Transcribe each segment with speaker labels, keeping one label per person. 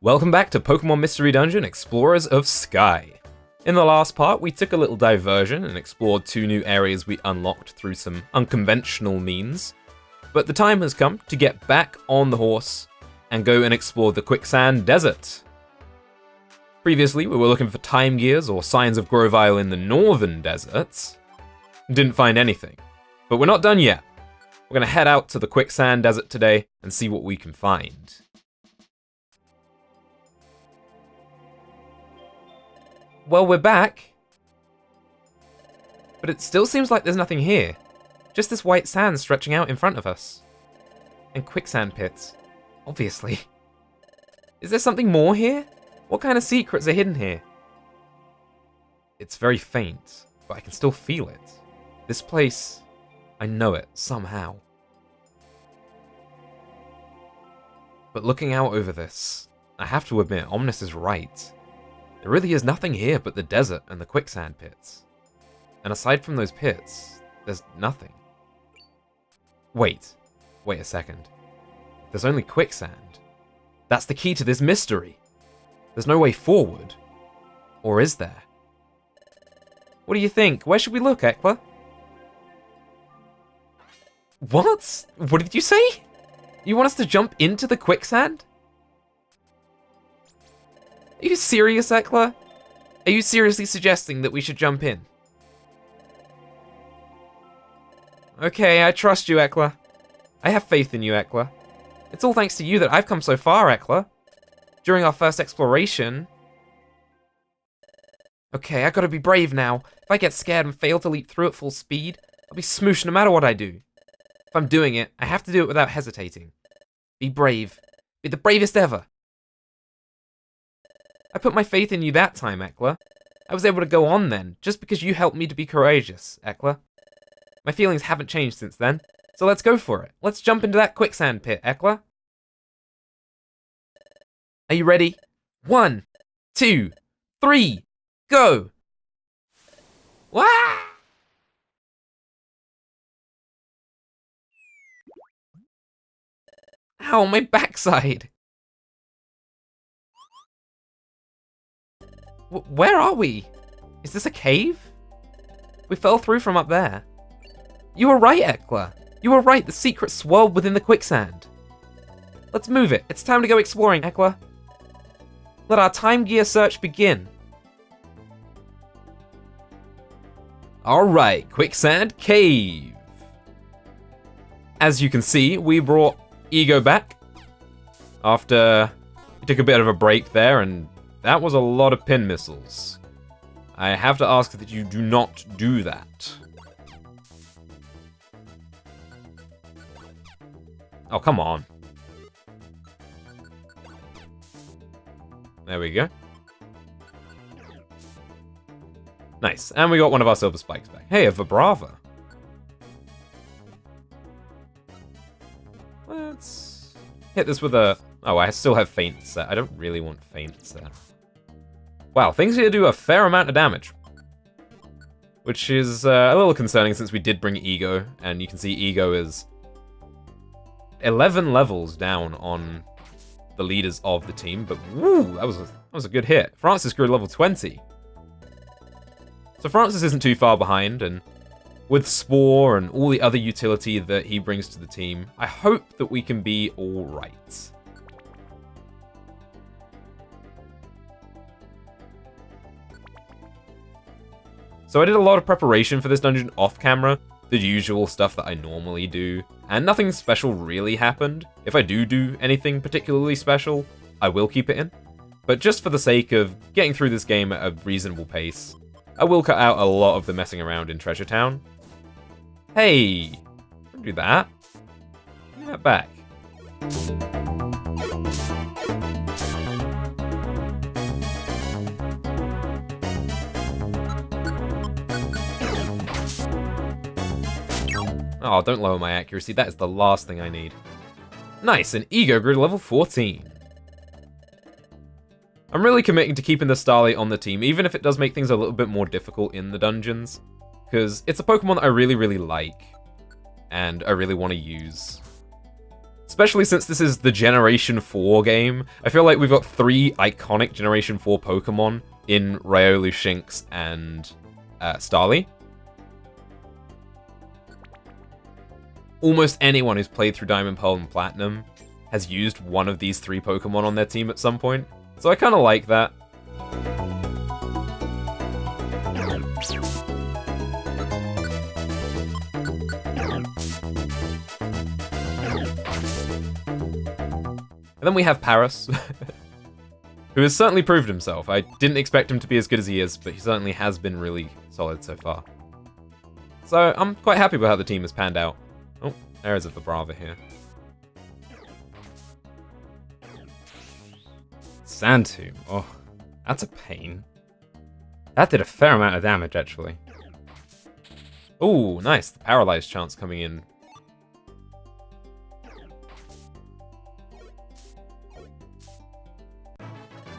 Speaker 1: Welcome back to Pokémon Mystery Dungeon Explorers of Sky. In the last part, we took a little diversion and explored 2 new areas we unlocked through some unconventional means. But the time has come to get back on the horse and go and explore the Quicksand Desert. Previously, we were looking for time gears or signs of Grovyle in the northern deserts. Didn't find anything. But we're not done yet. We're going to head out to the Quicksand Desert today and see what we can find. Well, we're back. But it still seems like there's nothing here. Just this white sand stretching out in front of us. And quicksand pits. Obviously. Is there something more here? What kind of secrets are hidden here? It's very faint, but I can still feel it. This place, I know it somehow. But looking out over this, I have to admit, Omnis is right. There really is nothing here but the desert and the quicksand pits. And aside from those pits, there's nothing. Wait a second. There's only quicksand. That's the key to this mystery. There's no way forward. Or is there? What do you think? Where should we look, Ekla? What? What did you say? You want us to jump into the quicksand? Are you serious, Ekla? Are you seriously suggesting that we should jump in? Okay, I trust you, Ekla. I have faith in you, Ekla. It's all thanks to you that I've come so far, Ekla. During our first exploration... Okay, I gotta be brave now. If I get scared and fail to leap through at full speed, I'll be smooshed no matter what I do. If I'm doing it, I have to do it without hesitating. Be brave. Be the bravest ever. I put my faith in you that time, Ekla. I was able to go on then, just because you helped me to be courageous, Ekla. My feelings haven't changed since then, so let's go for it. Let's jump into that quicksand pit, Ekla. Are you ready? 1, 2, 3, go! Wah! Ow, my backside! Where are we? Is this a cave? We fell through from up there. You were right, Ekla. You were right, the secret swirled within the quicksand. Let's move it. It's time to go exploring, Ekla. Let our time gear search begin. Alright, Quicksand Cave. As you can see, we brought Ego back. After he took a bit of a break there, and that was a lot of pin missiles. I have to ask that you do not do that. Oh, come on. There we go. Nice, and we got one of our silver spikes back. Hey, a Vibrava. Let's hit this with a... Oh, I still have Faint set. I don't really want Faint set. Wow, things here do a fair amount of damage. Which is a little concerning since we did bring Ego, and you can see Ego is 11 levels down on the leaders of the team, but woo, that was a good hit. Francis grew to level 20. So Francis isn't too far behind, and with Spore and all the other utility that he brings to the team, I hope that we can be alright. So I did a lot of preparation for this dungeon off camera, the usual stuff that I normally do, and nothing special really happened. If I do anything particularly special, I will keep it in. But just for the sake of getting through this game at a reasonable pace, I will cut out a lot of the messing around in Treasure Town. Hey! Don't do that. Give me that back. Oh, don't lower my accuracy. That is the last thing I need. Nice, and Ego grew to level 14. I'm really committing to keeping the Starly on the team, even if it does make things a little bit more difficult in the dungeons. Because it's a Pokemon that I really, really like. And I really want to use. Especially since this is the Generation 4 game. I feel like we've got 3 iconic Generation 4 Pokemon in Riolu, Shinx, and Starly. Almost anyone who's played through Diamond, Pearl, and Platinum has used one of these 3 Pokemon on their team at some point. So I kind of like that. And then we have Paris, who has certainly proved himself. I didn't expect him to be as good as he is, but he certainly has been really solid so far. So I'm quite happy with how the team has panned out. Oh, there is a Vibrava here.
Speaker 2: Sand Tomb. Oh, that's a pain. That did a fair amount of damage, actually.
Speaker 1: Oh, nice. The Paralyzed chance coming in.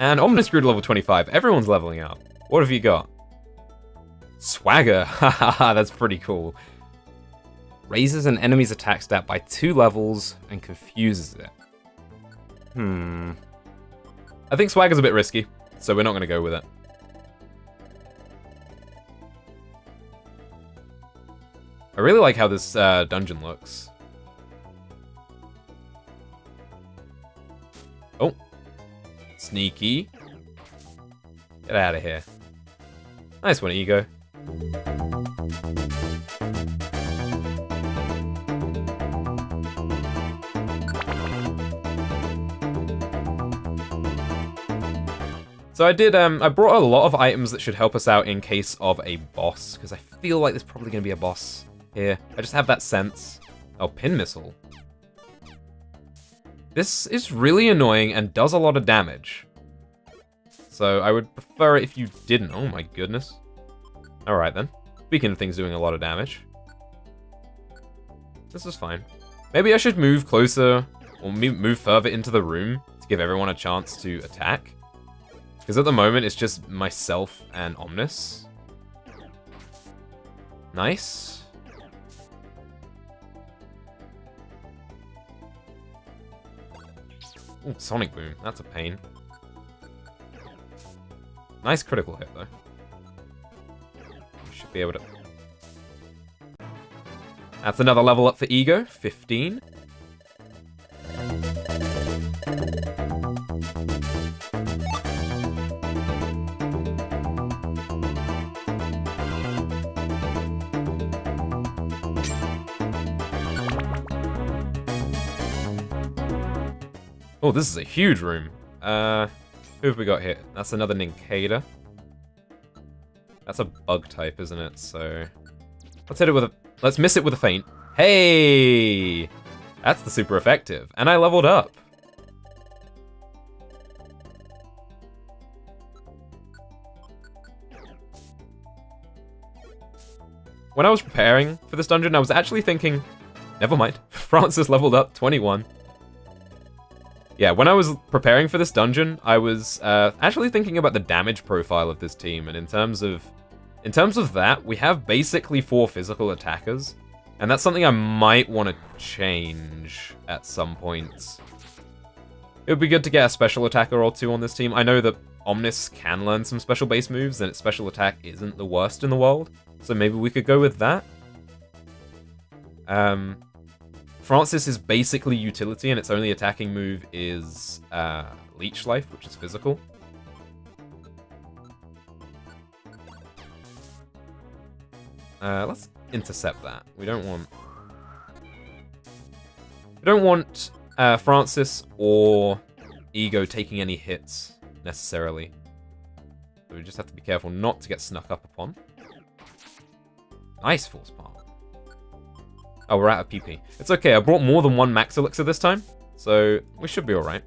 Speaker 1: And Ominous grew to level 25. Everyone's leveling up. What have you got? Swagger. Haha, that's pretty cool.
Speaker 2: Raises an enemy's attack stat by 2 levels and confuses it.
Speaker 1: I think Swagger's a bit risky, so we're not going to go with it. I really like how this dungeon looks. Oh. Sneaky. Get out of here. Nice one, Ego. So I brought a lot of items that should help us out in case of a boss, because I feel like there's probably going to be a boss here. I just have that sense. Oh, Pin Missile. This is really annoying and does a lot of damage. So I would prefer it if you didn't. Oh my goodness. Alright then. Speaking of things doing a lot of damage. This is fine. Maybe I should move closer, or move further into the room to give everyone a chance to attack. Because at the moment, it's just myself and Omnis. Nice. Ooh, Sonic Boom. That's a pain. Nice critical hit, though. We should be able to... That's another level up for Ego. 15. Oh, this is a huge room. Who have we got here? That's another Nincada. That's a bug type, isn't it? So let's hit it with a... Let's miss it with a feint. Hey! That's the super effective. And I leveled up. When I was preparing for this dungeon, I was actually thinking, never mind, Francis leveled up 21. Yeah, when I was preparing for this dungeon, I was actually thinking about the damage profile of this team, and in terms of that, we have basically 4 physical attackers, and that's something I might want to change at some point. It would be good to get a special attacker or 2 on this team. I know that Omnis can learn some special base moves, and its special attack isn't the worst in the world, so maybe we could go with that. Francis is basically utility, and its only attacking move is Leech Life, which is physical. Let's intercept that. We don't want Francis or Ego taking any hits necessarily. So we just have to be careful not to get snuck up upon. Nice Force Palm. Oh, we're out of PP. It's okay, I brought more than 1 Max Elixir this time, so we should be alright.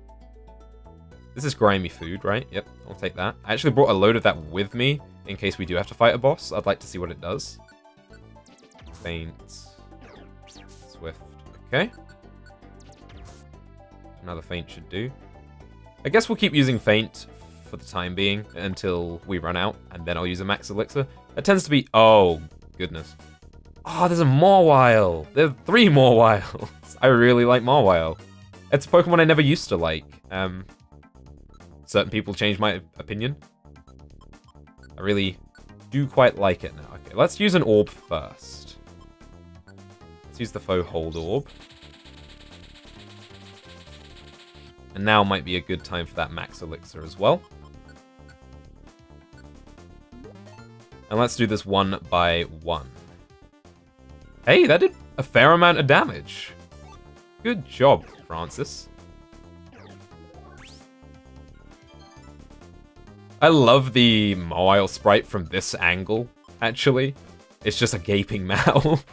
Speaker 1: This is grimy food, right? Yep, I'll take that. I actually brought a load of that with me, in case we do have to fight a boss. I'd like to see what it does. Feint. Swift. Okay. Another feint should do. I guess we'll keep using feint for the time being, until we run out, and then I'll use a Max Elixir. That tends to be... Oh, goodness. Oh, there's a Mawile. There are 3 Mawiles. I really like Mawile. It's a Pokemon I never used to like. Certain people change my opinion. I really do quite like it now. Okay, let's use an orb first. Let's use the faux hold orb. And now might be a good time for that max elixir as well. And let's do this 1 by 1. Hey, that did a fair amount of damage. Good job, Francis. I love the Mawile sprite from this angle, actually. It's just a gaping mouth.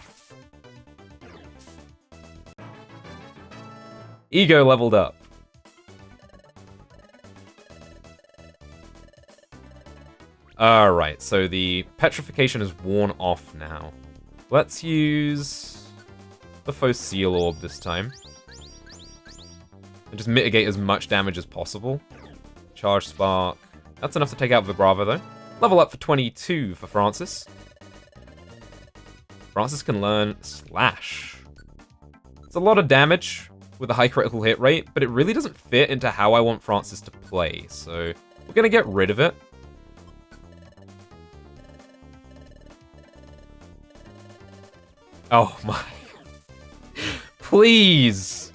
Speaker 1: Ego leveled up. Alright, so the petrification is worn off now. Let's use the faux seal orb this time. And just mitigate as much damage as possible. Charge spark. That's enough to take out Vibrava, though. Level up for 22 for Francis. Francis can learn Slash. It's a lot of damage with a high critical hit rate, but it really doesn't fit into how I want Francis to play, so we're going to get rid of it. Oh my. Please.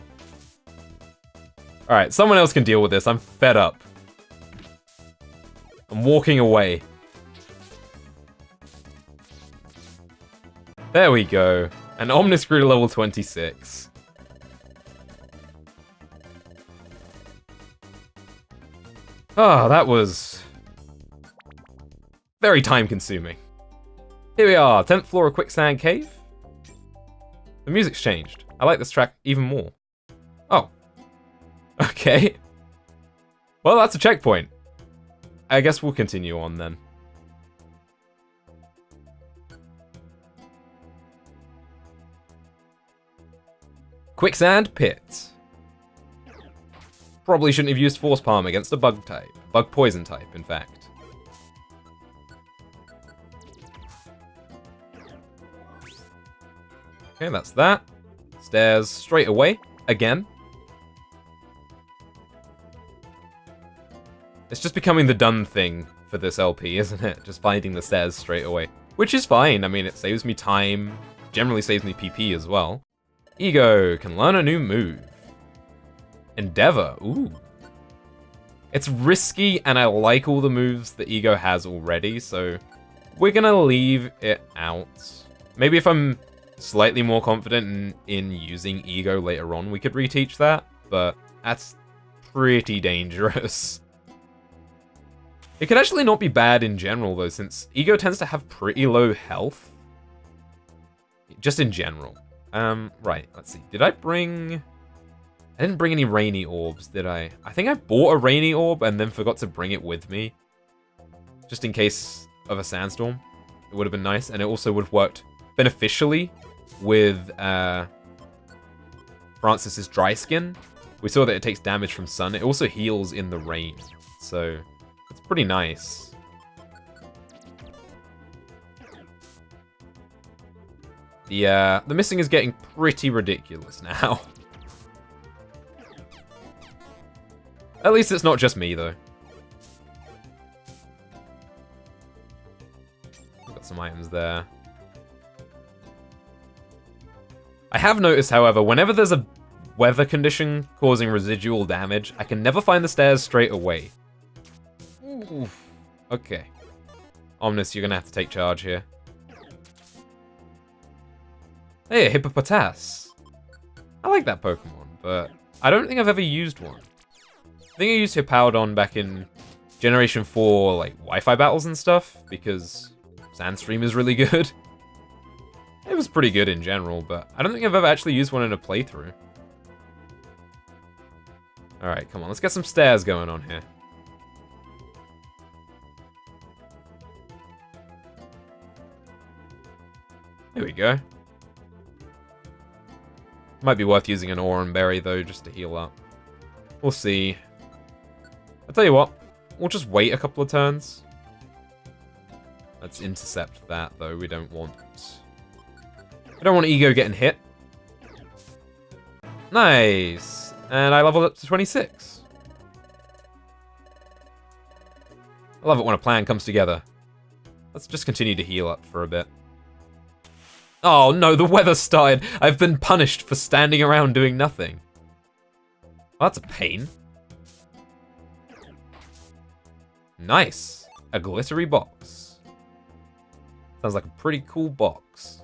Speaker 1: Alright, someone else can deal with this. I'm fed up. I'm walking away. There we go. An Omnis grew to level 26. Ah, that was very time consuming. Here we are, 10th floor of Quicksand Cave. The music's changed. I like this track even more. Oh. Okay. Well, that's a checkpoint. I guess we'll continue on then. Quicksand Pit. Probably shouldn't have used Force Palm against a bug type. Bug poison type, in fact. Okay, that's that. Stairs straight away. Again. It's just becoming the done thing for this LP, isn't it? Just finding the stairs straight away. Which is fine. I mean, it saves me time. Generally saves me PP as well. Ego can learn a new move. Endeavor. Ooh. It's risky, and I like all the moves that Ego has already, so we're gonna leave it out. Maybe if I'm slightly more confident in using Ego later on, we could reteach that, but that's pretty dangerous. It could actually not be bad in general, though, since Ego tends to have pretty low health. Just in general. Right, let's see. Did I bring... I didn't bring any rainy orbs, did I? I think I bought a rainy orb and then forgot to bring it with me. Just in case of a sandstorm. It would have been nice, and it also would have worked beneficially with Francis's dry skin. We saw that it takes damage from sun. It also heals in the rain, so it's pretty nice. The missing is getting pretty ridiculous now. At least it's not just me, though. Got some items there. I have noticed, however, whenever there's a weather condition causing residual damage, I can never find the stairs straight away. Oof. Okay. Omnis, you're gonna have to take charge here. Hey, a Hippopotas. I like that Pokemon, but I don't think I've ever used one. I think I used Hippowdon back in Generation 4, like, Wi-Fi battles and stuff, because Sandstream is really good. It was pretty good in general, but I don't think I've ever actually used one in a playthrough. Alright, come on, let's get some stairs going on here. There we go. Might be worth using an Aurum Berry, though, just to heal up. We'll see. I'll tell you what, we'll just wait a couple of turns. Let's intercept that, though, we don't want I don't want Ego getting hit. Nice. And I leveled up to 26. I love it when a plan comes together. Let's just continue to heal up for a bit. Oh no, the weather started. I've been punished for standing around doing nothing. Well, that's a pain. Nice. A glittery box. Sounds like a pretty cool box.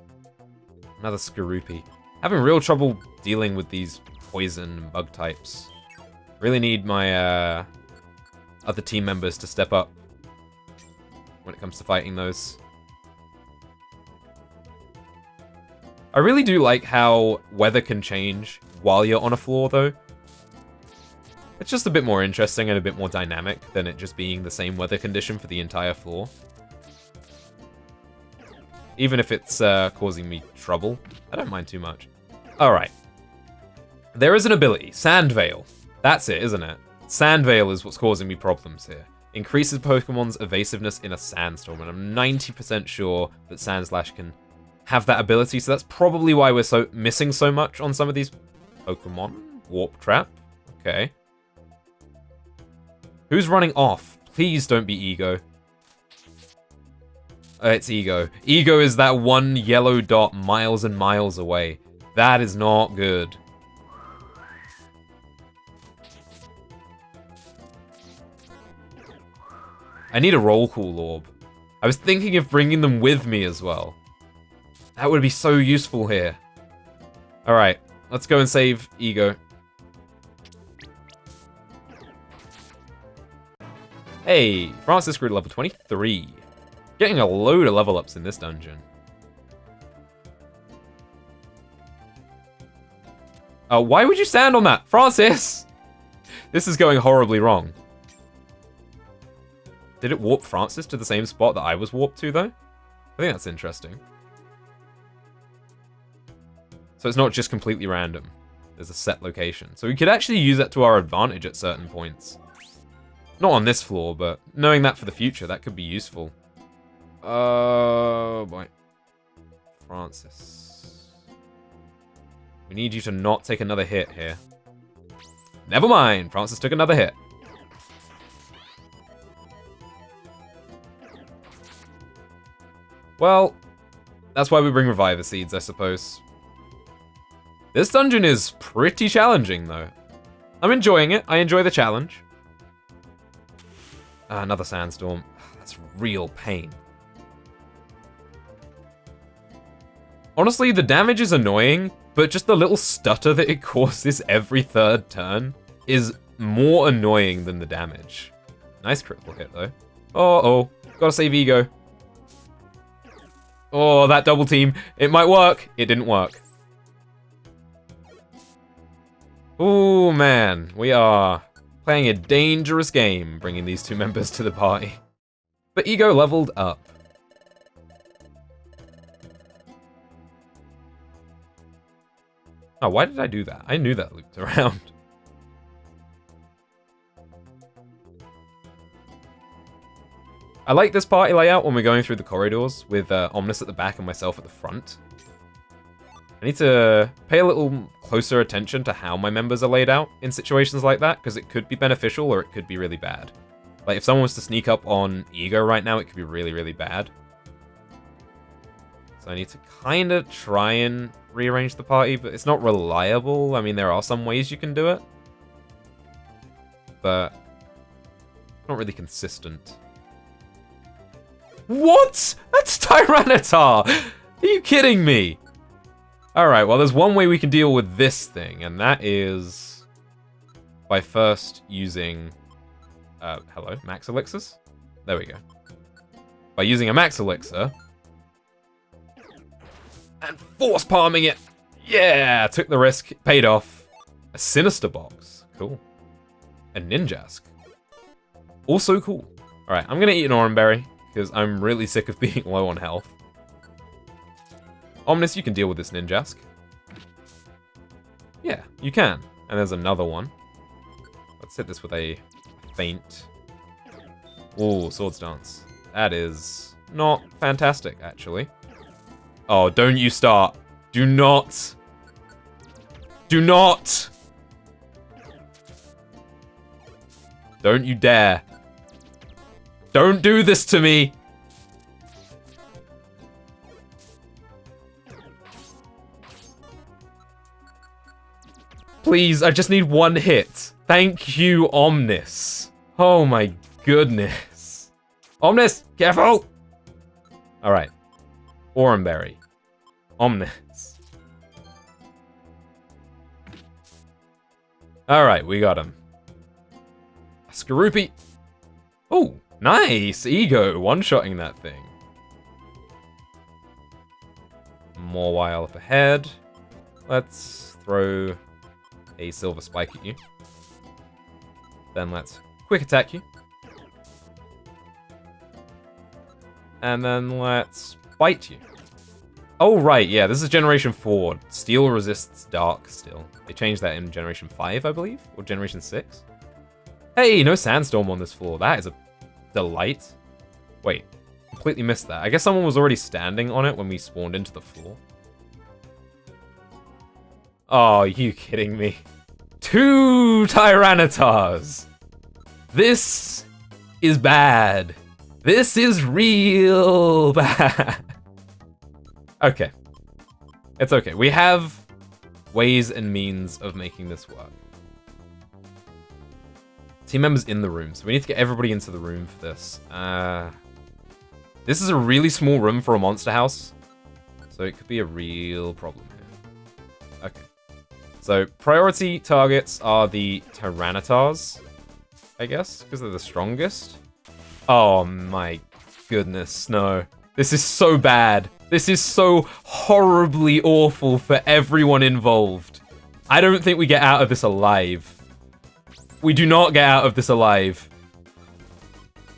Speaker 1: Another Skorupi. Having real trouble dealing with these poison and bug types. Really need my other team members to step up when it comes to fighting those. I really do like how weather can change while you're on a floor, though. It's just a bit more interesting and a bit more dynamic than it just being the same weather condition for the entire floor. Even if it's causing me trouble, I don't mind too much. Alright. There is an ability, Sand Veil. That's it, isn't it? Sand Veil is what's causing me problems here. Increases Pokemon's evasiveness in a sandstorm, and I'm 90% sure that Sandslash can have that ability, so that's probably why we're missing so much on some of these Pokemon. Warp Trap. Okay. Who's running off? Please don't be Ego. It's Ego. Ego is that one yellow dot miles and miles away. That is not good. I need a Roll Cool Orb. I was thinking of bringing them with me as well. That would be so useful here. Alright, let's go and save Ego. Hey, Francis grew to level 23. Getting a load of level ups in this dungeon. Why would you stand on that? Francis! This is going horribly wrong. Did it warp Francis to the same spot that I was warped to, though? I think that's interesting. So it's not just completely random. There's a set location. So we could actually use that to our advantage at certain points. Not on this floor, but knowing that for the future, that could be useful. Oh, boy. Francis. We need you to not take another hit here. Never mind, Francis took another hit. Well, that's why we bring Reviver Seeds, I suppose. This dungeon is pretty challenging, though. I'm enjoying it. I enjoy the challenge. Another sandstorm. That's real pain. Honestly, the damage is annoying, but just the little stutter that it causes every third turn is more annoying than the damage. Nice critical hit, though. Uh-oh. Gotta save Ego. Oh, that double team. It might work. It didn't work. Oh, man. We are playing a dangerous game, bringing these two members to the party. But Ego leveled up. Oh, why did I do that? I knew that looped around. I like this party layout when we're going through the corridors with Omnis at the back and myself at the front. I need to pay a little closer attention to how my members are laid out in situations like that, because it could be beneficial or it could be really bad. Like, if someone was to sneak up on Ego right now, it could be really, really bad. So I need to kind of try and rearrange the party, but it's not reliable. I mean, there are some ways you can do it, but not really consistent. What? That's Tyranitar! Are you kidding me? Alright, well, there's one way we can deal with this thing, and that is by first using... hello? Max Elixirs? There we go. By using a Max Elixir... and force palming it! Yeah! Took the risk, paid off. A Sinister Box. Cool. A Ninjask. Also cool. Alright, I'm gonna eat an Oran Berry, because I'm really sick of being low on health. Omnis, you can deal with this Ninjask. Yeah, you can. And there's another one. Let's hit this with a feint. Ooh, Swords Dance. That is not fantastic, actually. Oh, don't you start. Do not. Do not. Don't you dare. Don't do this to me. Please, I just need one hit. Thank you, Omnis. Oh my goodness. Omnis, careful! Alright. Oranberry. Omnis. Alright, we got him. Skorupi. Oh, nice! Ego, one-shotting that thing. More while up ahead. Let's throw a silver spike at you. Then let's quick attack you. And then let's bite you. Oh, right, yeah, this is Generation 4. Steel resists dark still. They changed that in Generation 5, I believe? Or Generation 6? Hey, no sandstorm on this floor. That is a delight. Wait, completely missed that. I guess someone was already standing on it when we spawned into the floor. Oh, are you kidding me? 2 Tyrannotars! This is bad. This is real bad. Okay. It's okay. We have ways and means of making this work. Team members in the room, so we need to get everybody into the room for this. This is a really small room for a monster house, so it could be a real problem here. Okay. So, priority targets are the Tyrannotars, I guess, because they're the strongest. Oh my goodness, no. This is so bad. This is so horribly awful for everyone involved. I don't think we get out of this alive. We do not get out of this alive.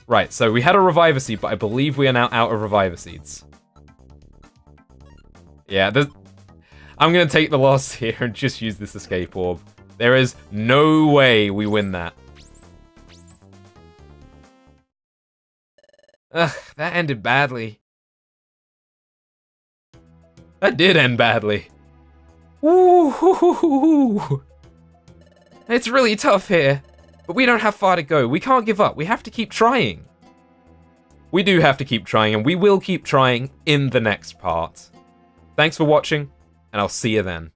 Speaker 1: Right, so we had a Reviver Seed, but I believe we are now out of Reviver Seeds. Yeah, I'm going to take the loss here and just use this Escape Orb. There is no way we win that. Ugh, that ended badly. That did end badly. Ooh, it's really tough here, but we don't have far to go. We can't give up. We have to keep trying. We do have to keep trying, and we will keep trying in the next part. Thanks for watching, and I'll see you then.